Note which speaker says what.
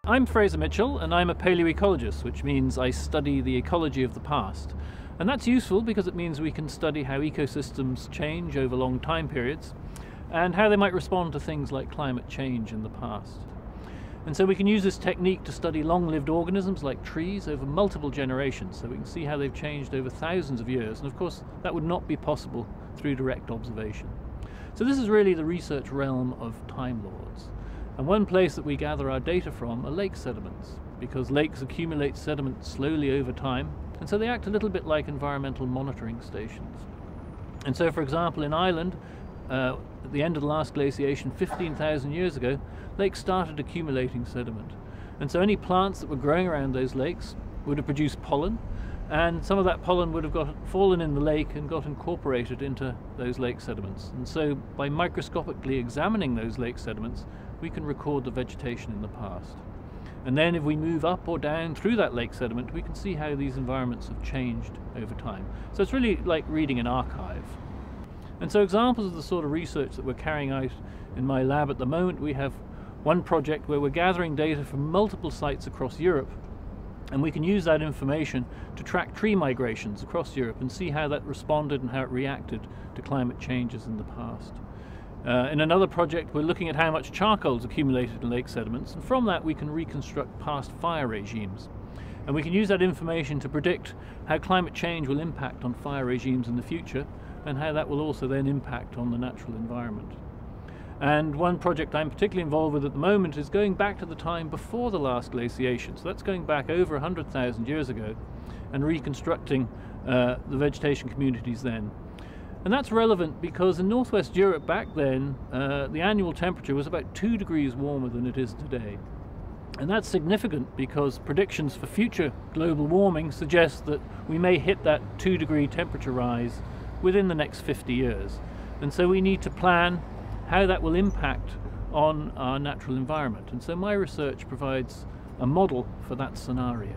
Speaker 1: I'm Fraser Mitchell and I'm a paleoecologist, which means I study the ecology of the past. And that's useful because it means we can study how ecosystems change over long time periods and how they might respond to things like climate change in the past. And so we can use this technique to study long-lived organisms like trees over multiple generations, so we can see how they've changed over thousands of years, and of course that would not be possible through direct observation. So this is really the research realm of Time Lords. And one place that we gather our data from are lake sediments, because lakes accumulate sediment slowly over time, and so they act a little bit like environmental monitoring stations. And so, for example, in Ireland, at the end of the last glaciation 15,000 years ago, lakes started accumulating sediment. And so any plants that were growing around those lakes would have produced pollen, and some of that pollen would have fallen in the lake and got incorporated into those lake sediments. And so by microscopically examining those lake sediments, we can record the vegetation in the past. And then if we move up or down through that lake sediment, we can see how these environments have changed over time. So it's really like reading an archive. And so examples of the sort of research that we're carrying out in my lab at the moment, we have one project where we're gathering data from multiple sites across Europe, and we can use that information to track tree migrations across Europe and see how that responded and how it reacted to climate changes in the past. In another project, we're looking at how much charcoal is accumulated in lake sediments, and from that we can reconstruct past fire regimes. And we can use that information to predict how climate change will impact on fire regimes in the future, and how that will also then impact on the natural environment. And one project I'm particularly involved with at the moment is going back to the time before the last glaciation. So that's going back over 100,000 years ago and reconstructing the vegetation communities then. And that's relevant because in northwest Europe back then, the annual temperature was about 2 degrees warmer than it is today. And that's significant because predictions for future global warming suggest that we may hit that 2-degree temperature rise within the next 50 years. And so we need to plan how that will impact on our natural environment. And so my research provides a model for that scenario.